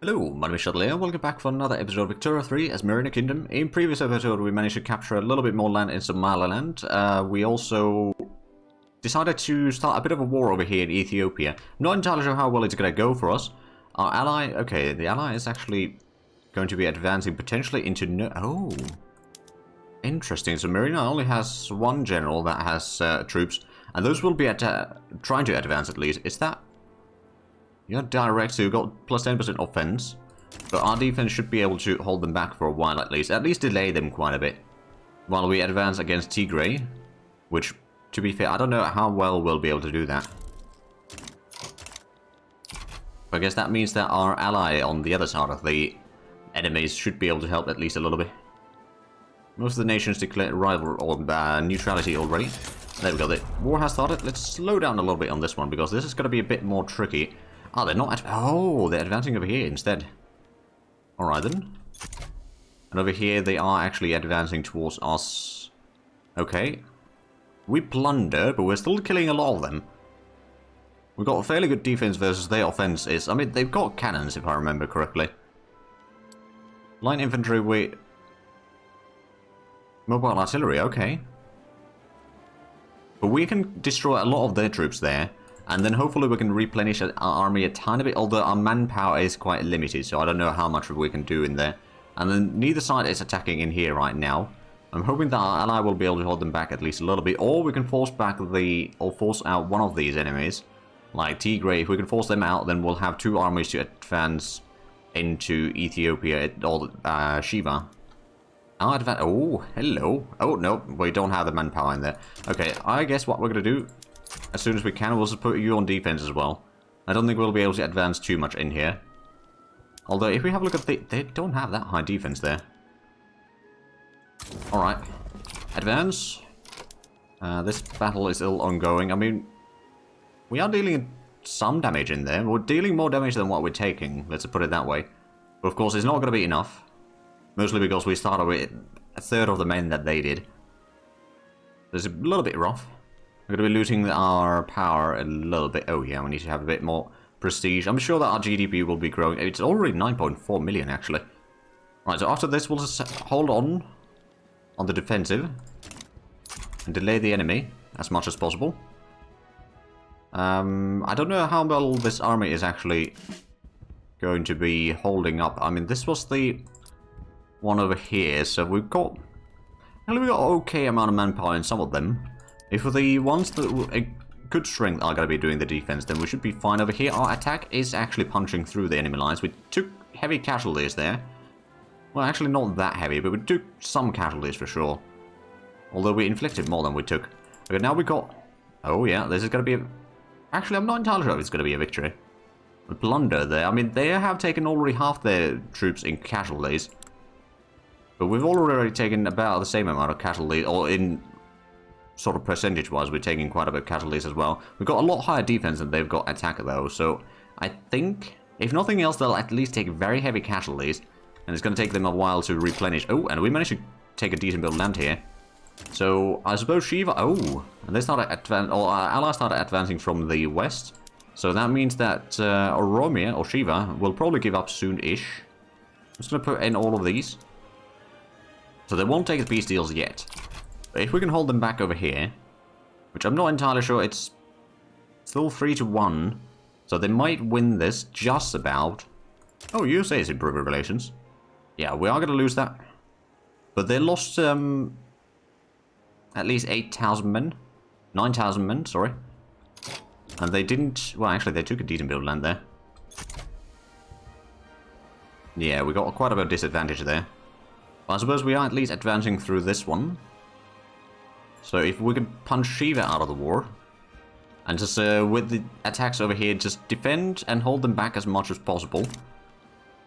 Hello, my name is Shuttle here. Welcome back for another episode of Victoria 3 as Merina Kingdom. In previous episode we managed to capture a little bit more land in Somaliland. We also decided to start a bit of a war over here in Ethiopia. I'm not entirely sure how well it's going to go for us. Our ally, okay, the ally is actually going to be advancing potentially into oh, interesting. So Merina only has one general that has troops, and those will be trying to advance at least. Is that... You're direct, so you've got plus 10% offense. But our defense should be able to hold them back for a while at least. At least delay them quite a bit. While we advance against Tigray. Which, to be fair, I don't know how well we'll be able to do that. I guess that means that our ally on the other side of the enemies should be able to help at least a little bit. Most of the nations declared rival or neutrality already. There we go, the war has started. Let's slow down a little bit on this one, because this is going to be a bit more tricky. Oh, they're not... Oh, they're advancing over here instead. Alright then. And over here they are actually advancing towards us. Okay. We plunder, but we're still killing a lot of them. We've got a fairly good defense versus their offense is... I mean, they've got cannons, if I remember correctly. Line infantry, we... Mobile artillery, okay. But we can destroy a lot of their troops there. And then hopefully we can replenish our army a tiny bit, although our manpower is quite limited, so I don't know how much we can do in there. And then neither side is attacking in here right now. I'm hoping that our ally will be able to hold them back at least a little bit, or we can force back or force out one of these enemies, like Tigray. If we can force them out, then we'll have two armies to advance into Ethiopia, or Shiva. Oh, hello. Oh, no, we don't have the manpower in there. Okay, I guess what we're going to do... As soon as we can, we'll just put you on defense as well. I don't think we'll be able to advance too much in here. Although, if we have a look at they don't have that high defense there. Alright. Advance. This battle is still ongoing. I mean, we are dealing some damage in there. We're dealing more damage than what we're taking. Let's put it that way. But of course, it's not going to be enough. Mostly because we started with a third of the men that they did. It's a little bit rough. We're going to be losing our power a little bit. Oh yeah, we need to have a bit more prestige. I'm sure that our GDP will be growing. It's already 9.4 million actually. Right, so after this we'll just hold on the defensive. And delay the enemy as much as possible. I don't know how well this army is actually going to be holding up. I mean, this was the one over here, so we've got... Actually, we've got an okay amount of manpower in some of them. If the ones that a good strength are going to be doing the defense, then we should be fine. Over here, our attack is actually punching through the enemy lines. We took heavy casualties there. Well, actually not that heavy, but we took some casualties for sure. Although we inflicted more than we took. Okay, now we got... Oh yeah, this is going to be... Actually, I'm not entirely sure if it's going to be a victory. The plunder there. I mean, they have taken already half their troops in casualties. But we've already taken about the same amount of casualties, or in... sort of percentage-wise, we're taking quite a bit of casualties as well. We've got a lot higher defense than they've got attack, though, so I think, if nothing else, they'll at least take very heavy casualties, and it's going to take them a while to replenish. Oh, and we managed to take a decent bit of land here. So, I suppose Shiva... Oh, and they started our allies started advancing from the west, so that means that Oromia, or Shiva, will probably give up soon-ish. I'm just going to put in all of these. So they won't take the peace deals yet. But if we can hold them back over here, which I'm not entirely sure, it's still 3-1, so they might win this just about. Oh, USA is improving relations. Yeah, we are going to lose that. But they lost at least 8,000 men. 9,000 men, sorry. And they didn't... Well, actually, they took a decent bit of land there. Yeah, we got quite a bit of disadvantage there. But I suppose we are at least advancing through this one. So if we can punch Shiva out of the war, and just with the attacks over here, just defend and hold them back as much as possible,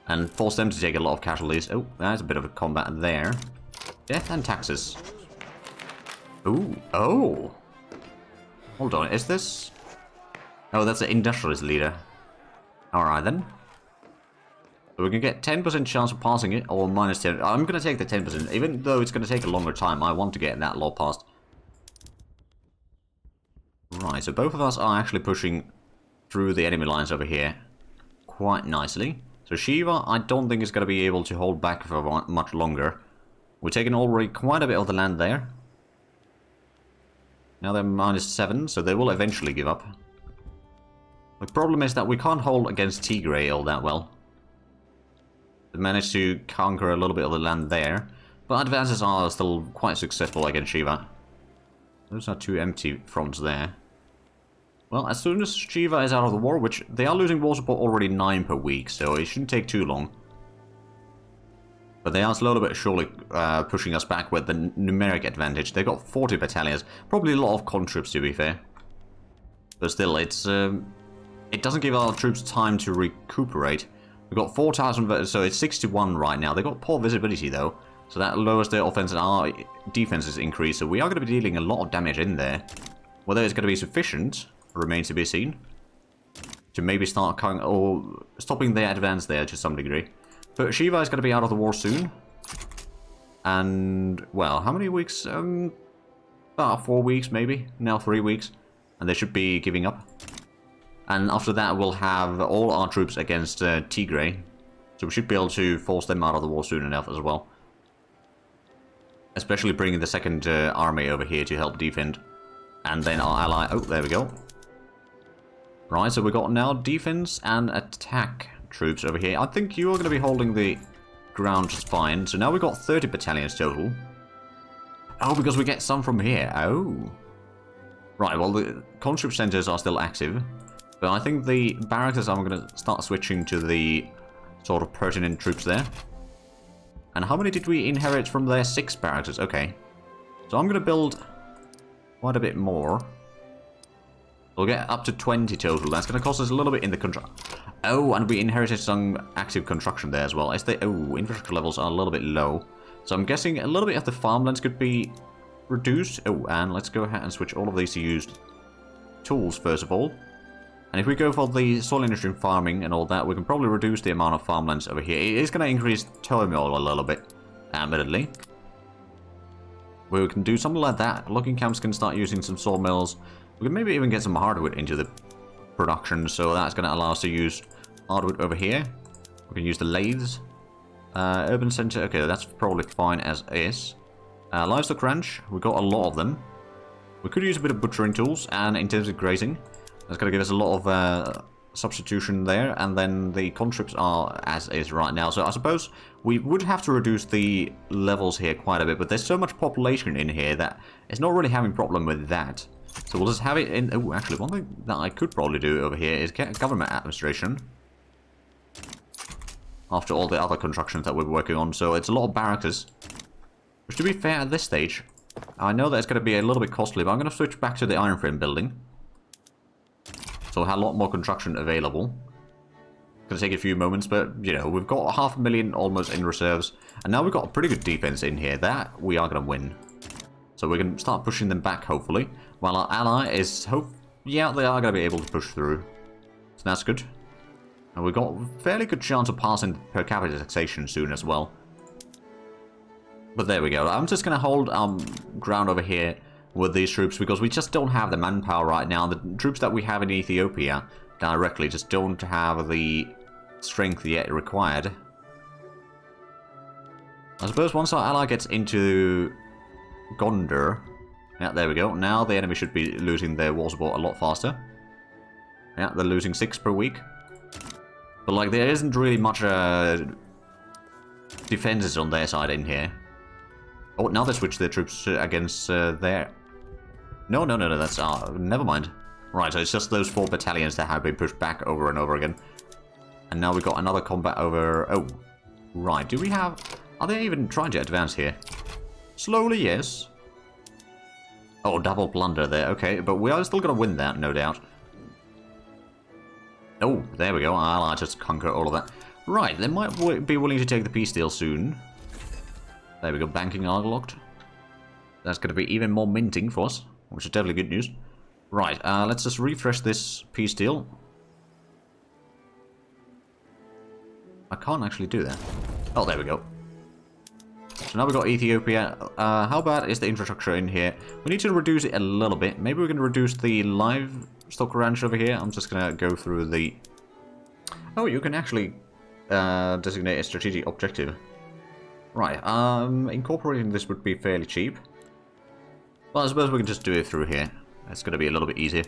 and force them to take a lot of casualties. Oh, there's a bit of a combat there. Death and taxes. Ooh, oh. Hold on, is this... Oh, that's the industrialist leader. Alright then. So we can get 10% chance of passing it, or minus 10. I'm going to take the 10%, even though it's going to take a longer time. I want to get that law passed. Right, so both of us are actually pushing through the enemy lines over here quite nicely. So Shiva, I don't think is going to be able to hold back for much longer. We're taking already quite a bit of the land there. Now they're -7, so they will eventually give up. The problem is that we can't hold against Tigray all that well. They managed to conquer a little bit of the land there, but advances are still quite successful against Shiva. Those are 2 empty fronts there. Well, as soon as Shiva is out of the war, which they are losing war support already 9 per week, so it shouldn't take too long. But they are slowly but surely pushing us back with the numeric advantage. They've got 40 battalions, probably a lot of conscripts to be fair. But still, it doesn't give our troops time to recuperate. We've got 4,000, so it's 61 right now. They've got poor visibility though, so that lowers their offense and our defense is increased. So we are going to be dealing a lot of damage in there. Whether it's going to be sufficient remains to be seen. To maybe start stopping their advance there to some degree. But Shiva is going to be out of the war soon. And, well, how many weeks? About 4 weeks maybe. Now 3 weeks. And they should be giving up. And after that we'll have all our troops against Tigray. So we should be able to force them out of the war soon enough as well. Especially bringing the second army over here to help defend. And then our ally... Oh, there we go. Right, so we've got now defense and attack troops over here. I think you are going to be holding the ground just fine. So now we've got 30 battalions total. Oh, because we get some from here. Oh. Right, well, the conscript centers are still active. But I think the barracks, I'm going to start switching to the sort of pertinent troops there. And how many did we inherit from their 6 barracks? Okay. So I'm going to build quite a bit more. We'll get up to 20 total. That's going to cost us a little bit in the construction. Oh, and we inherited some active construction there as well. Oh, infrastructure levels are a little bit low. So I'm guessing a little bit of the farmlands could be reduced. Oh, and let's go ahead and switch all of these to used tools first of all. And if we go for the soil industry and farming and all that, we can probably reduce the amount of farmlands over here. It is going to increase turmoil a little bit, admittedly. We can do something like that. Logging camps can start using some sawmills. We can maybe even get some hardwood into the production, so that's going to allow us to use hardwood over here. We can use the lathes. Urban center, okay, that's probably fine as is. Livestock ranch, we've got a lot of them. We could use a bit of butchering tools and intensive grazing. That's going to give us a lot of substitution there, and then the conscripts are as is right now. So I suppose we would have to reduce the levels here quite a bit, but there's so much population in here that it's not really having a problem with that. So we'll just have it in... Oh, actually, one thing that I could probably do over here is get government administration. After all the other constructions that we're working on. So it's a lot of barracks. Which, to be fair, at this stage, I know that it's going to be a little bit costly, but I'm going to switch back to the iron frame building. So we'll have a lot more construction available. It's going to take a few moments, but, you know, we've got 500,000 almost in reserves. And now we've got a pretty good defense in here. That we are going to win. So we can start pushing them back, hopefully. While our ally is... Yeah, they are going to be able to push through. So that's good. And we've got a fairly good chance of passing per capita taxation soon as well. But there we go. I'm just going to hold ground over here with these troops because we just don't have the manpower right now. The troops that we have in Ethiopia directly just don't have the strength yet required. I suppose once our ally gets into Gondar... Yeah, there we go. Now the enemy should be losing their war support a lot faster. Yeah, they're losing 6 per week. But, like, there isn't really much defenses on their side in here. Oh, now they switch their troops against their... No, that's... never mind. Right, so it's just those 4 battalions that have been pushed back over and over again. And now we've got another combat over... Oh, right. Do we have... Are they even trying to advance here? Slowly, yes. Oh, double plunder there. Okay, but we are still going to win that, no doubt. Oh, there we go. I'll just conquer all of that. Right, they might be willing to take the peace deal soon. There we go, banking are locked. That's going to be even more minting for us, which is definitely good news. Right, let's just refresh this peace deal. I can't actually do that. Oh, there we go. So now we've got Ethiopia. How bad is the infrastructure in here? We need to reduce it a little bit. Maybe we can reduce the livestock ranch over here. I'm just going to go through the... Oh, you can actually designate a strategic objective. Right, incorporating this would be fairly cheap. Well, I suppose we can just do it through here. It's going to be a little bit easier.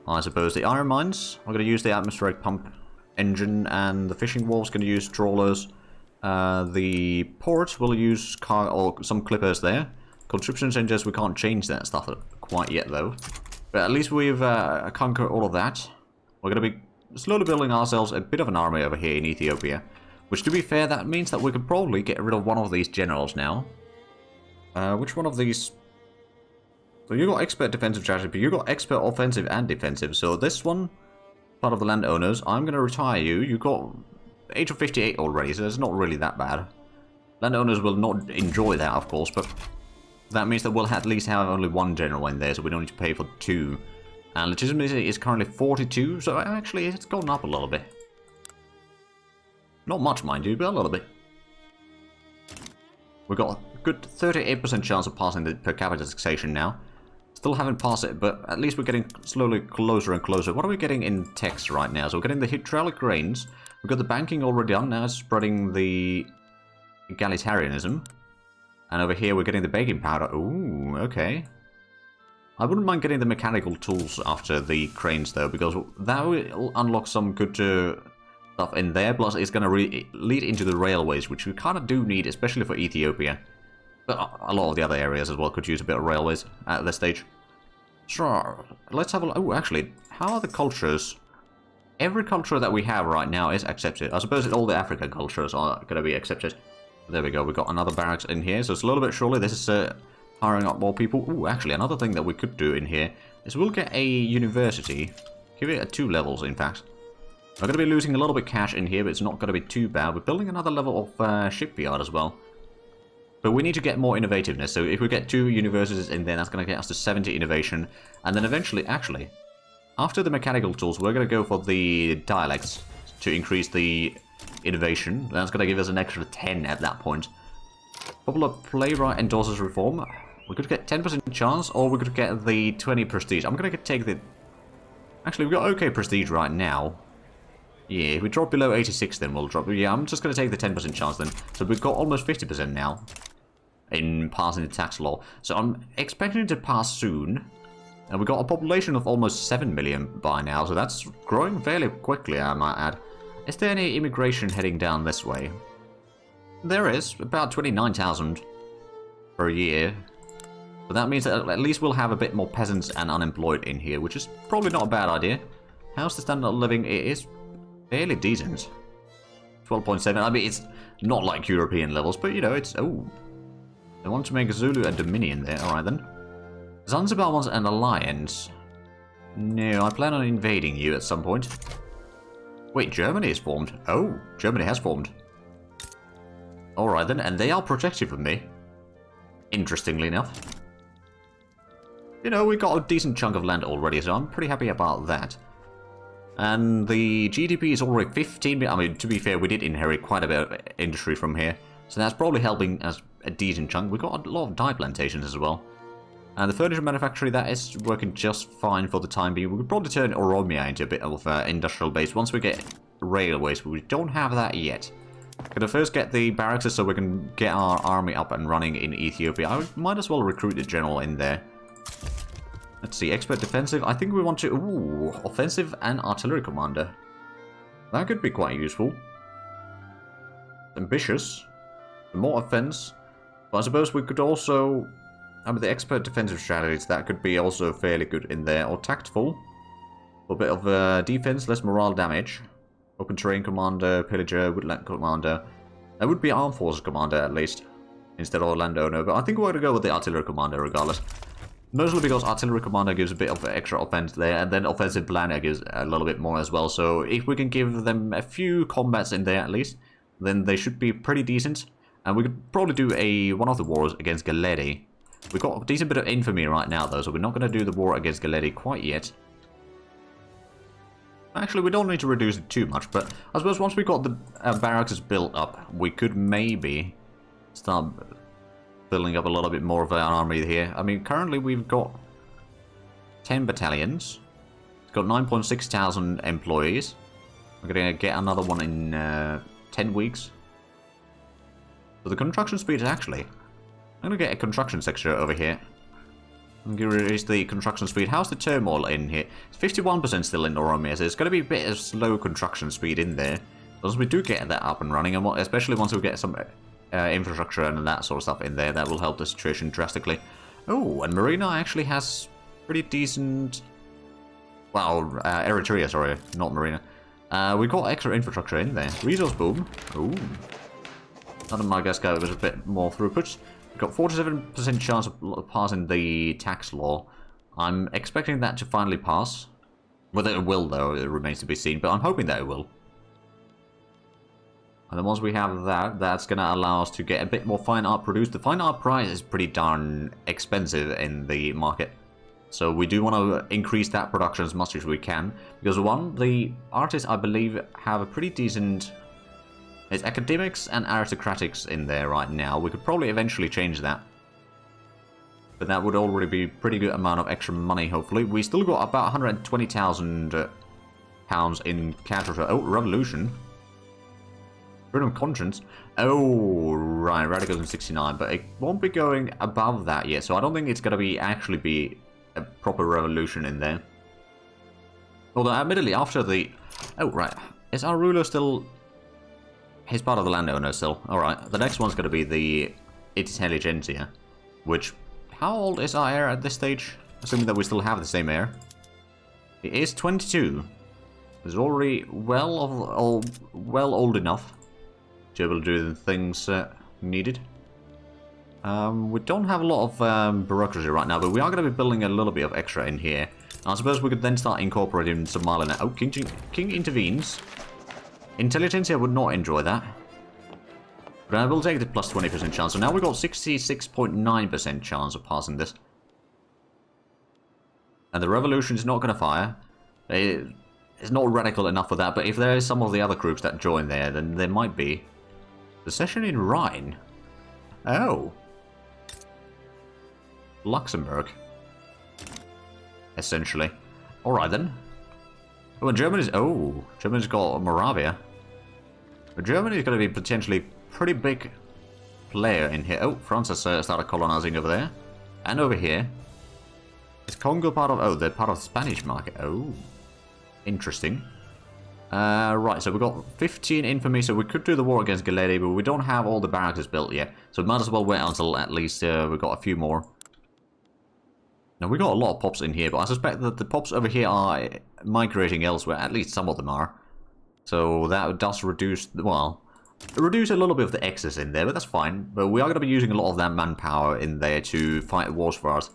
I suppose the iron mines, we're going to use the atmospheric pump engine, and the fishing wharf's going to use trawlers. The port will use or some clippers there. Conscription centers, we can't change that stuff quite yet though. But at least we've conquered all of that. We're going to be slowly building ourselves a bit of an army over here in Ethiopia. Which, to be fair, that means that we could probably get rid of one of these generals now. Which one of these? So you got expert defensive strategy, but you got expert offensive and defensive. So this one, part of the landowners, I'm going to retire you. You got age of 58 already, so it's not really that bad. Landowners will not enjoy that, of course, but that means that we'll at least have only one general in there, so we don't need to pay for two. And legitimacy is currently 42, so actually it's gone up a little bit. Not much, mind you, but a little bit. We've got a good 38% chance of passing the per capita taxation now. Still haven't passed it, but at least we're getting slowly closer and closer. What are we getting in text right now? So we're getting the hydraulic grains. We've got the banking already done. Now it's spreading the egalitarianism. And over here we're getting the baking powder. Ooh, okay. I wouldn't mind getting the mechanical tools after the cranes though, because that will unlock some good stuff in there, plus it's going to lead into the railways, which we kind of do need, especially for Ethiopia. But a lot of the other areas as well could use a bit of railways at this stage. Sure, let's have a look. Oh, actually, how are the cultures? Every culture that we have right now is accepted. I suppose all the African cultures are going to be accepted. There we go, we've got another barracks in here, so slowly but surely this is hiring up more people. Ooh, actually, another thing that we could do in here is we'll get a university. Give it 2 levels, in fact. We're going to be losing a little bit cash in here, but it's not going to be too bad. We're building another level of shipyard as well. But we need to get more innovativeness, so if we get 2 universities in there, that's going to get us to 70 innovation. And then eventually, actually, after the mechanical tools, we're going to go for the dialects to increase the innovation. That's going to give us an extra 10 at that point. Popular playwright endorses reform. We could get 10% chance, or we could get the 20 prestige. I'm going to take the... Actually, we've got okay prestige right now. Yeah, if we drop below 86, then we'll drop... Yeah, I'm just going to take the 10% chance then. So we've got almost 50% now in passing the tax law. So I'm expecting it to pass soon. And we've got a population of almost 7 million by now, so that's growing fairly quickly, I might add. Is there any immigration heading down this way? There is, about 29,000 per year. But that means that at least we'll have a bit more peasants and unemployed in here, which is probably not a bad idea. How's the standard of living? It is fairly decent. 12.7. I mean, it's not like European levels, but you know, it's... Oh. They want to make Zulu a dominion there. Alright then. Zanzibar wants an alliance. No, I plan on invading you at some point. Wait, Germany is formed. Oh, Germany has formed. Alright then, and they are protective of me. Interestingly enough. You know, we got a decent chunk of land already, so I'm pretty happy about that. And the GDP is already 15... I mean, to be fair, we did inherit quite a bit of industry from here. So that's probably helping us a decent chunk. We got a lot of dye plantations as well. And the furniture manufactury, that is working just fine for the time being. We could probably turn Oromia into a bit of an industrial base once we get railways, but we don't have that yet. Gonna first get the barracks so we can get our army up and running in Ethiopia. I might as well recruit the general in there. Let's see, expert defensive. I think we want to... Ooh, offensive and artillery commander. That could be quite useful. Ambitious. More offense. But I suppose we could also... I mean, the expert defensive strategies, that could be also fairly good in there. Or tactful. For a bit of defense, less morale damage. Open terrain commander, pillager, woodland commander. That would be armed forces commander at least. Instead of landowner. But I think we're going to go with the artillery commander regardless. Mostly because artillery commander gives a bit of extra offense there. And then offensive planner gives a little bit more as well. So if we can give them a few combats in there at least, then they should be pretty decent. And we could probably do one of the wars against Galeri. We've got a decent bit of infamy right now though, so we're not going to do the war against Galeri quite yet. Actually, we don't need to reduce it too much, but I suppose once we got the barracks built up, we could maybe start building up a little bit more of an army here. I mean, currently we've got 10 battalions. It's got 9,600 employees. We're going to get another one in 10 weeks. So the construction speed is actually... I'm gonna get a construction section over here. I'm gonna raise the construction speed. How's the turmoil in here? It's 51% still in Oromia, so it's gonna be a bit of slow construction speed in there. As we do get that up and running, and especially once we get some infrastructure and that sort of stuff in there, that will help the situation drastically. Oh, and Merina actually has pretty decent... Well, Eritrea, sorry, not Merina. We got extra infrastructure in there. Resource boom. Ooh. None of my guys got a bit more throughput. We've got 47% chance of passing the tax law. I'm expecting that to finally pass. Whether it will, though, it remains to be seen, but I'm hoping that it will. And then once we have that, that's going to allow us to get a bit more fine art produced. The fine art price is pretty darn expensive in the market. So we do want to increase that production as much as we can. Because one, the artists, I believe, have a pretty decent... It's academics and aristocratics in there right now. We could probably eventually change that. But that would already be a pretty good amount of extra money, hopefully. We still got about 120,000 pounds in cash. Oh, revolution. Freedom of conscience. Oh, right. Radicals in 69. But it won't be going above that yet. So I don't think it's going to be actually be a proper revolution in there. Although, admittedly, after the... Oh, right. Is our ruler still... He's part of the landowner still. Alright, the next one's going to be the Intelligentsia. Which, how old is our heir at this stage? Assuming that we still have the same heir. He is 22. He's already well old enough to be able to do the things needed. We don't have a lot of bureaucracy right now, but we are going to be building a little bit of extra in here. I suppose we could then start incorporating Somaliland. Oh, King intervenes. Intelligentsia would not enjoy that. But I will take the plus 20% chance. So now we've got 66.9% chance of passing this. And the revolution is not going to fire. It's not radical enough for that, but if there is some of the other groups that join there, then there might be. Secession in Rhine. Oh. Luxembourg. Essentially. Alright then. Oh, and Germany's... Oh, Germany's got Moravia. But Germany is going to be potentially pretty big player in here. Oh, France has started colonizing over there. And over here. Is Congo part of... Oh, they're part of the Spanish market. Oh. Interesting. Right, so we've got 15 infamy, so we could do the war against Galeti, but we don't have all the barracks built yet. So we might as well wait until at least we've got a few more. Now, we got a lot of pops in here, but I suspect that the pops over here are migrating elsewhere. At least some of them are. So that does reduce, well, reduce a little bit of the excess in there, but that's fine. But we are going to be using a lot of that manpower in there to fight wars for us.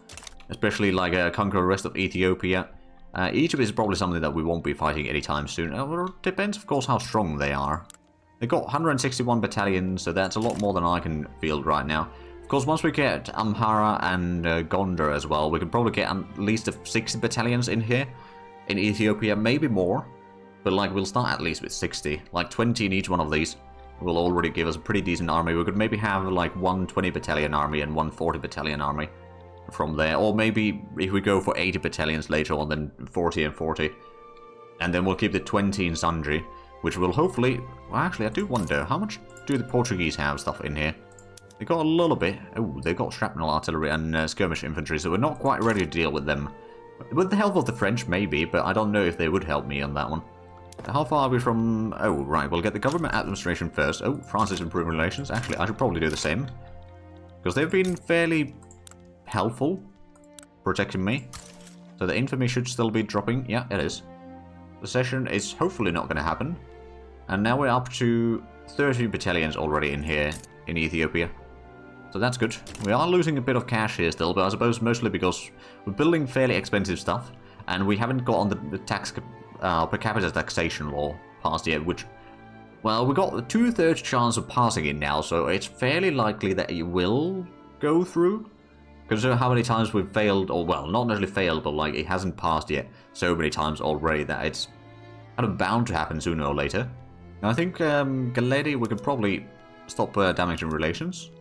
Especially like conquer the rest of Ethiopia. Egypt is probably something that we won't be fighting anytime soon. It depends, of course, how strong they are. They've got 161 battalions, so that's a lot more than I can field right now. Of course, once we get Amhara and Gondar as well, we can probably get at least 60 battalions in here. In Ethiopia, maybe more. But like, we'll start at least with 60. Like 20 in each one of these will already give us a pretty decent army. We could maybe have like one 20 battalion army and one 40 battalion army from there. Or maybe if we go for 80 battalions later on, then 40 and 40. And then we'll keep the 20 in Sundry, which will hopefully... Well, actually, I do wonder, how much do the Portuguese have stuff in here? They got a little bit. Oh, they got shrapnel artillery and skirmish infantry, so we're not quite ready to deal with them. With the help of the French, maybe, but I don't know if they would help me on that one. How far are we from... Oh, right, we'll get the government administration first. Oh, France is improving relations. Actually, I should probably do the same. Because they've been fairly helpful protecting me. So the infamy should still be dropping. Yeah, it is. The session is hopefully not going to happen. And now we're up to 30 battalions already in here in Ethiopia. So that's good. We are losing a bit of cash here still, but I suppose mostly because we're building fairly expensive stuff. And we haven't got on the tax... per capita taxation law passed yet, which, well, we got a 2/3 chance of passing it now, so it's fairly likely that it will go through. Consider how many times we've failed, or well, not necessarily failed, but like it hasn't passed yet so many times already that it's kind of bound to happen sooner or later. Now, I think Galedi, we could probably stop damaging relations.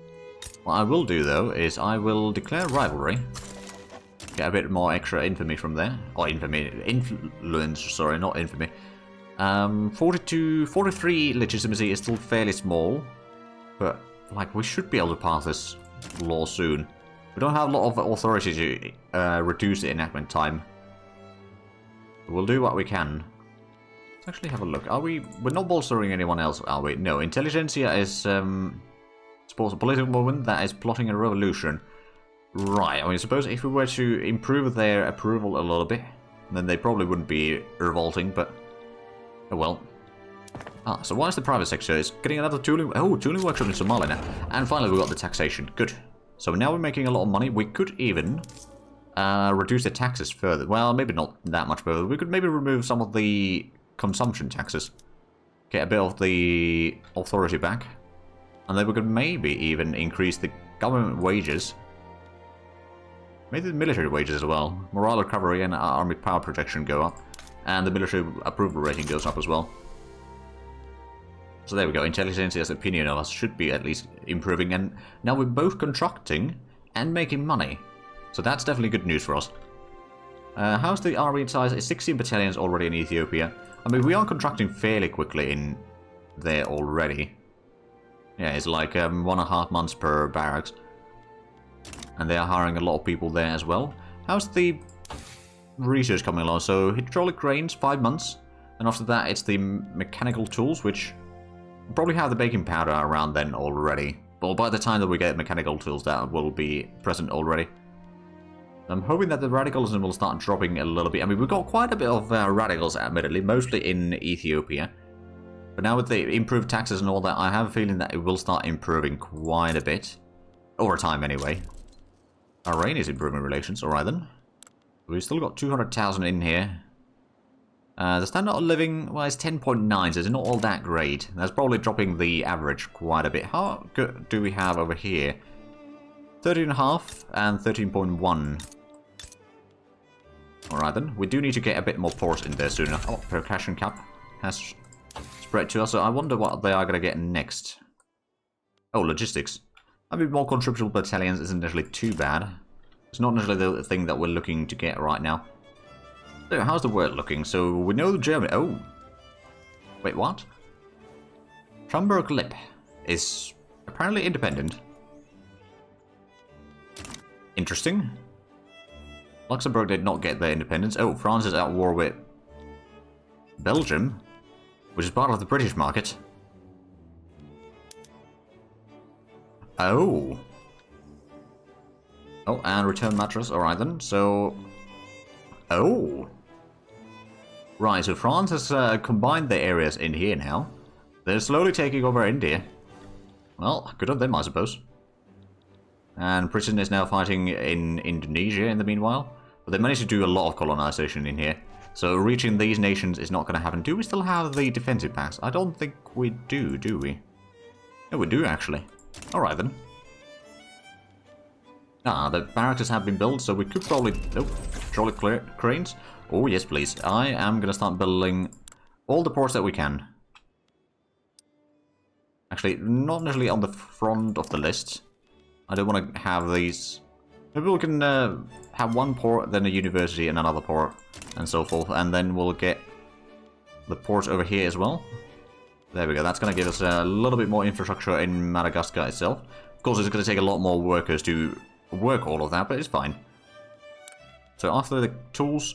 What I will do though is I will declare rivalry. Get a bit more extra infamy from there. Or infamy. Influence, sorry, not infamy. 43 legitimacy is still fairly small, but like we should be able to pass this law soon. We don't have a lot of authority to reduce the enactment time. We'll do what we can. Let's actually have a look. We're not bolstering anyone else, are we? No, Intelligentsia is supposed a political movement that is plotting a revolution. Right, I mean, suppose if we were to improve their approval a little bit, then they probably wouldn't be revolting, but oh well. So why is the private sector? It's getting another tooling... Oh, tooling workshop in Somalia now. And finally we got the taxation. Good. So now we're making a lot of money. We could even reduce the taxes further. Well, maybe not that much further. We could maybe remove some of the consumption taxes. Get a bit of the authority back. And then we could maybe even increase the government wages. Maybe the military wages as well. Morale recovery and army power projection go up. And the military approval rating goes up as well. So there we go. Intelligentsia's opinion of us should be at least improving. And now we're both constructing and making money. So that's definitely good news for us. How's the army size? It's 16 battalions already in Ethiopia. I mean, we are contracting fairly quickly in there already. Yeah, it's like 1.5 months per barracks. And they are hiring a lot of people there as well. How's the research coming along? So hydraulic cranes, 5 months. And after that, it's the mechanical tools, which we'll probably have the baking powder around then already. But by the time that we get mechanical tools, that will be present already. I'm hoping that the radicalism will start dropping a little bit. I mean, we've got quite a bit of radicals, admittedly, mostly in Ethiopia. But now with the improved taxes and all that, I have a feeling that it will start improving quite a bit. Over time, anyway. Bahrain is improving relations, alright then. We've still got 200,000 in here. The standard of living, well, it's 10.9, so it's not all that great. That's probably dropping the average quite a bit. How good do we have over here? 13.5 and 13.1. Alright then, we do need to get a bit more ports in there soon. Oh, percussion cap has spread to us, so I wonder what they are going to get next. Oh, logistics. I mean, more contributable battalions isn't necessarily too bad. It's not necessarily the thing that we're looking to get right now. So, how's the world looking? So, we know Germany... Oh! Wait, what? Schamberg-Lippe is apparently independent. Interesting. Luxembourg did not get their independence. Oh, France is at war with Belgium, which is part of the British market. Oh. Oh, and return mattress. Alright then. So... Oh. Right, so France has combined their areas in here now. They're slowly taking over India. Well, good on them, I suppose. And Britain is now fighting in Indonesia in the meanwhile. But they managed to do a lot of colonization in here. So reaching these nations is not going to happen. Do we still have the defensive packs? I don't think we do we? No, we do actually. Alright then. Ah, the barracks have been built, so we could probably... Oh, trolley cranes. Oh, yes please. I am going to start building all the ports that we can. Actually, not necessarily on the front of the list. I don't want to have these... Maybe we can have one port, then a university and another port, and so forth. And then we'll get the ports over here as well. There we go. That's going to give us a little bit more infrastructure in Madagascar itself. Of course, it's going to take a lot more workers to work all of that, but it's fine. So after the tools,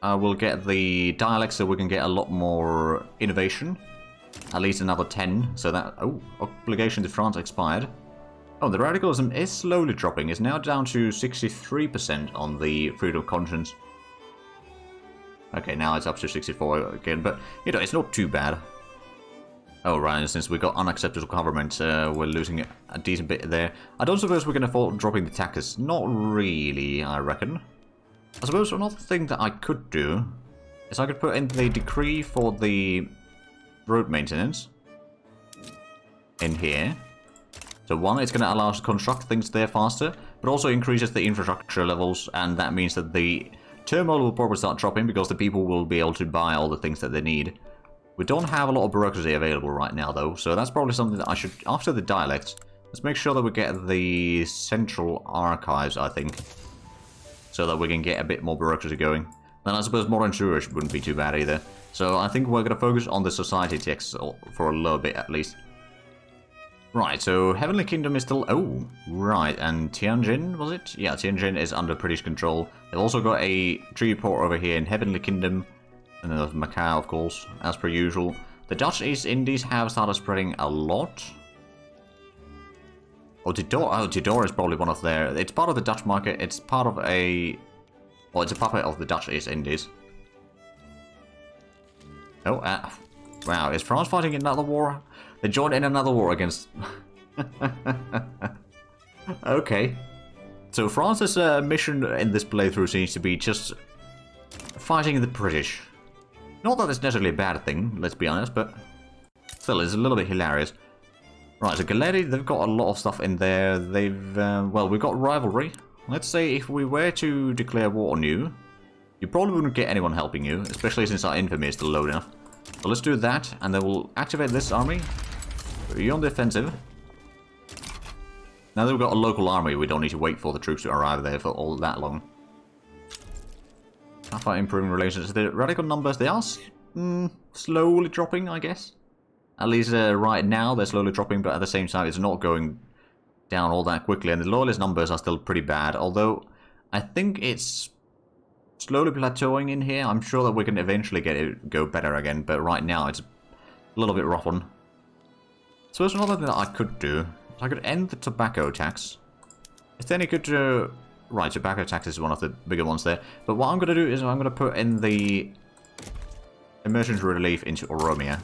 we'll get the dialects so we can get a lot more innovation. At least another 10, so that... Oh, obligation to France expired. Oh, the radicalism is slowly dropping. It's now down to 63% on the freedom of conscience. Okay, now it's up to 64 again, but, you know, it's not too bad. Oh, right, since we got unacceptable government, we're losing a decent bit there. I don't suppose we're going to fall dropping the taxes. Not really, I reckon. I suppose another thing that I could do is I could put in the decree for the road maintenance in here. So one, it's going to allow us to construct things there faster, but also increases the infrastructure levels, and that means that the turmoil will probably start dropping because the people will be able to buy all the things that they need. We don't have a lot of bureaucracy available right now, though, so that's probably something that I should... After the dialects, let's make sure that we get the central archives, I think, so that we can get a bit more bureaucracy going. then I suppose modern sewage wouldn't be too bad either. So I think we're going to focus on the society checks for a little bit at least. Right, so Heavenly Kingdom is still... Oh, right, and Tianjin, was it? Yeah, Tianjin is under British control. They've also got a tree port over here in Heavenly Kingdom. And then there's Macau, of course, as per usual. The Dutch East Indies have started spreading a lot. Oh, Tidor is probably one of their... It's part of the Dutch market. It's part of a... Well, it's a puppet of the Dutch East Indies. Oh, wow, is France fighting another war? They joined in another war against... Okay. So France's mission in this playthrough seems to be just fighting the British. Not that it's necessarily a bad thing, let's be honest, but still, it's a little bit hilarious. Right, so Galeri, they've got a lot of stuff in there. They've, well, we've got rivalry. Let's say if we were to declare war on you, you probably wouldn't get anyone helping you, especially since our infamy is still low enough. So let's do that, and then we'll activate this army. You're on the offensive. Now that we've got a local army, we don't need to wait for the troops to arrive there for all that long. How far improving relations? The radical numbers, they are slowly dropping, I guess. At least right now, they're slowly dropping, but at the same time, it's not going down all that quickly. And the loyalist numbers are still pretty bad, although I think it's slowly plateauing in here. I'm sure that we can eventually get it go better again, but right now, it's a little bit rough on. So there's another thing that I could do. I could end the tobacco tax. Is there any good... Right, tobacco tax is one of the bigger ones there. But what I'm going to do is I'm going to put in the emergency relief into Oromia.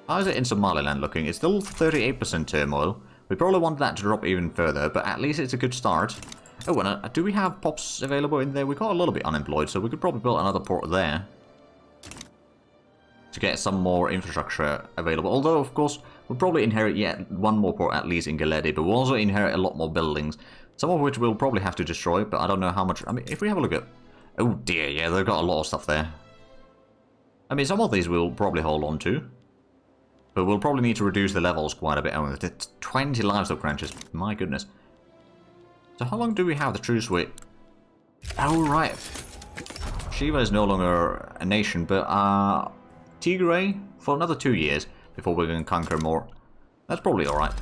How is it in Somaliland looking? It's still 38% turmoil. We probably want that to drop even further, but at least it's a good start. Oh, and do we have POPs available in there? We got a little bit unemployed, so we could probably build another port there to get some more infrastructure available. Although, of course, we'll probably inherit yet one more port at least in Galedi, but we'll also inherit a lot more buildings. Some of which we'll probably have to destroy, but I don't know how much... I mean, if we have a look at... Oh dear, yeah, they've got a lot of stuff there. I mean, some of these we'll probably hold on to. But we'll probably need to reduce the levels quite a bit. Oh, it's 20 livestock ranches. My goodness. So how long do we have the truce with... Oh, right. Shiva is no longer a nation, but Tigray for another 2 years before we can conquer more. That's probably alright.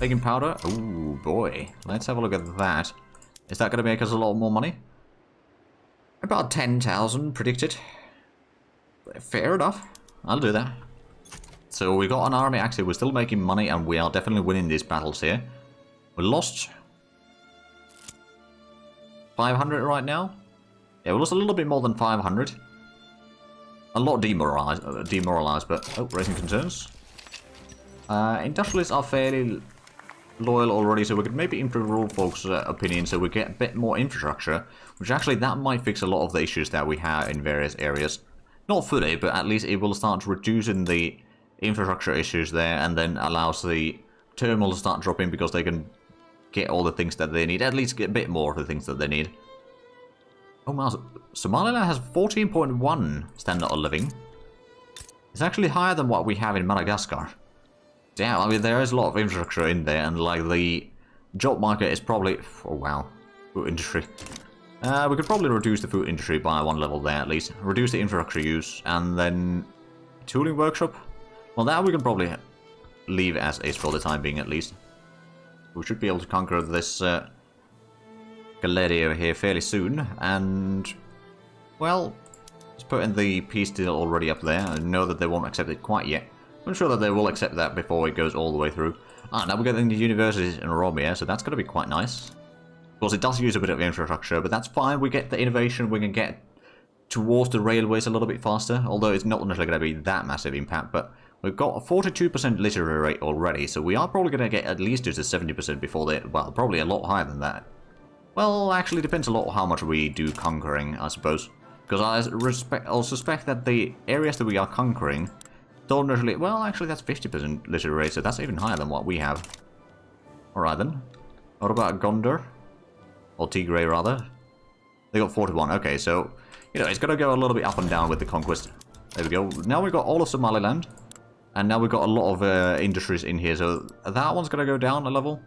Baking powder? Oh boy. Let's have a look at that. Is that going to make us a lot more money? About 10,000 predicted. Fair enough. I'll do that. So we got an army active. We're still making money and we are definitely winning these battles here. We lost 500 right now. Yeah, we lost a little bit more than 500. A lot demoralized, but... Oh, raising concerns. Industrialists are fairly loyal already, so we could maybe improve rural folks' opinion so we get a bit more infrastructure, which actually that might fix a lot of the issues that we have in various areas. Not fully, but at least it will start reducing the infrastructure issues there and then allows the terminal to start dropping because they can get all the things that they need, at least get a bit more of the things that they need. Oh wow, Somaliland has 14.1 standard of living. It's actually higher than what we have in Madagascar. Damn, I mean, there is a lot of infrastructure in there, and like the job market is probably... Oh wow, food industry. We could probably reduce the food industry by one level there at least. Reduce the infrastructure use, and then... Tooling workshop? Well, that we can probably leave as is for the time being at least. We should be able to conquer this Galedi over here fairly soon, and... Well, let's put in the peace deal already up there. I know that they won't accept it quite yet. I'm sure that they will accept that before it goes all the way through. Ah, now we're getting the universities in Oromia, so that's going to be quite nice. Of course, it does use a bit of infrastructure, but that's fine. We get the innovation, we can get towards the railways a little bit faster, although it's not necessarily going to be that massive impact, but we've got a 42% literary rate already, so we are probably going to get at least to the 70% before they... Well, probably a lot higher than that. Well, actually, depends a lot on how much we do conquering, I suppose. Because I'll suspect that the areas that we are conquering... Don't necessarily... Well, actually, that's 50% literary rate, so that's even higher than what we have. Alright then. What about Gondar? Or Tigray, rather. They got 41. Okay, so... You know, it's going to go a little bit up and down with the conquest. There we go. Now we've got all of Somaliland. And now we've got a lot of industries in here, so that one's going to go down a level.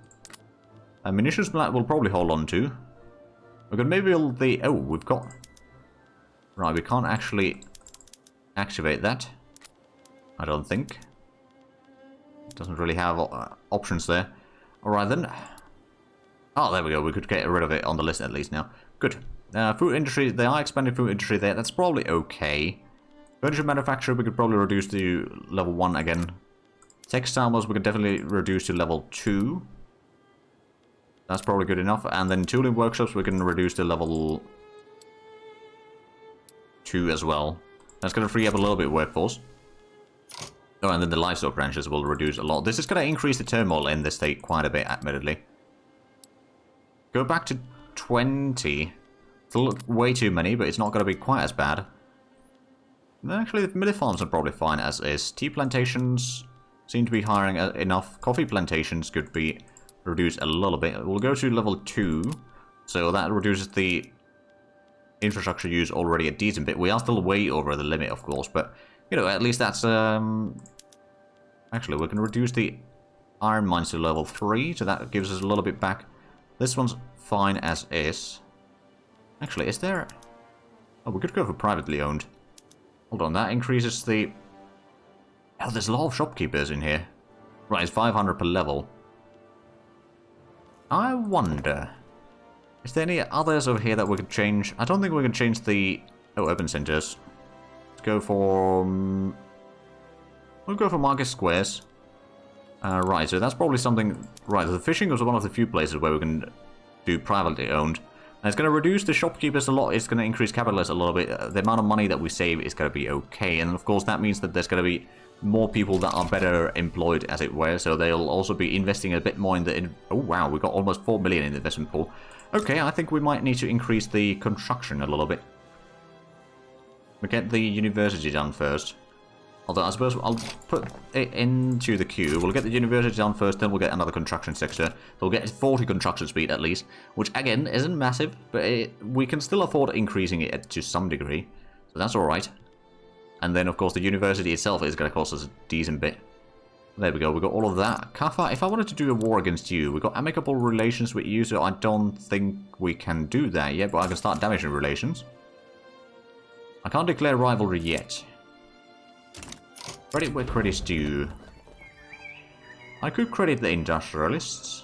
Munitions plant we'll probably hold on to. We could maybe build the... Oh, we've got... Right, we can't actually activate that. I don't think. It doesn't really have options there. Alright then. Oh, there we go. We could get rid of it on the list at least now. Good. Food industry, they are expanding food industry there. That's probably okay. Furniture manufacturer, we could probably reduce to level 1 again. Textiles, we could definitely reduce to level 2. That's probably good enough. And then tooling workshops, we can reduce to level 2 as well. That's going to free up a little bit of workforce. Oh, and then the livestock ranches will reduce a lot. This is going to increase the turmoil in the state quite a bit, admittedly. Go back to 20. It's a little, way too many, but it's not going to be quite as bad. Actually, the millet farms are probably fine as is. Tea plantations seem to be hiring enough. Coffee plantations could be reduced a little bit. We'll go to level 2. So that reduces the infrastructure use already a decent bit. We are still way over the limit, of course, but, you know, at least that's... Actually, we can reduce the iron mines to level 3, so that gives us a little bit back. This one's fine as is. Actually, is there... Oh, we could go for privately owned. Hold on, that increases the... Oh, there's a lot of shopkeepers in here. Right, it's 500 per level. I wonder... Is there any others over here that we could change? I don't think we can change the... Oh, urban centers. Let's go for... We'll go for market squares. Right, so that's probably something... Right, so the fishing was one of the few places where we can do privately owned. And it's going to reduce the shopkeepers a lot. It's going to increase capitalists a little bit. The amount of money that we save is going to be okay. And of course, that means that there's going to be more people that are better employed, as it were. So they'll also be investing a bit more in the... Oh, wow, we got almost 4 million in the investment pool. Okay, I think we might need to increase the construction a little bit. We'll get the university done first. Although I suppose I'll put it into the queue. We'll get the university done first, then we'll get another construction sector. So we'll get 40 construction speed at least, which again isn't massive, but we can still afford increasing it to some degree. So that's alright. And then of course the university itself is going to cost us a decent bit. There we go, we got all of that. Kafa, if I wanted to do a war against you, we got amicable relations with you, so I don't think we can do that yet, but I can start damaging relations. I can't declare rivalry yet. Credit where credit's due. I could credit the industrialists.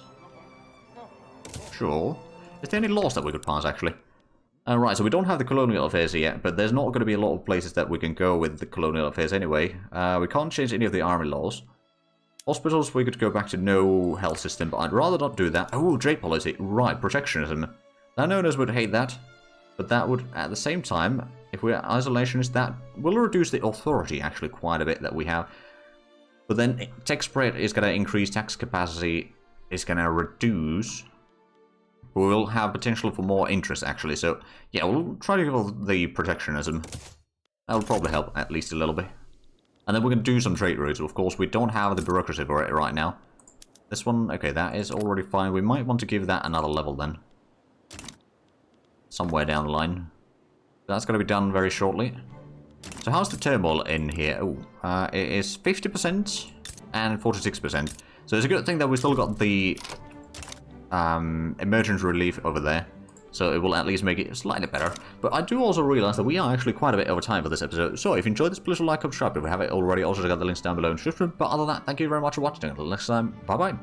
Sure. Is there any laws that we could pass, actually? Right, so we don't have the colonial affairs yet, but there's not going to be a lot of places that we can go with the colonial affairs anyway. We can't change any of the army laws. Hospitals, we could go back to no health system, but I'd rather not do that. Oh, trade policy. Right, protectionism. Landowners would hate that, but that would, at the same time, if we're isolationist, that will reduce the authority, actually, quite a bit that we have. But then tax spread is going to increase, tax capacity is going to reduce. We will have potential for more interest, actually. So, yeah, we'll try to go the protectionism. That will probably help, at least a little bit. And then we can do some trade routes. Of course, we don't have the bureaucracy for it right now. This one, okay, that is already fine. We might want to give that another level then. Somewhere down the line. That's going to be done very shortly. So how's the turmoil in here? Oh, it is 50% and 46%. So it's a good thing that we still got the emergency relief over there. So it will at least make it slightly better. But I do also realize that we are actually quite a bit over time for this episode. So if you enjoyed this, please like, subscribe if you haven't already. Also check out the links down below in the description. But other than that, thank you very much for watching. Until next time, bye bye.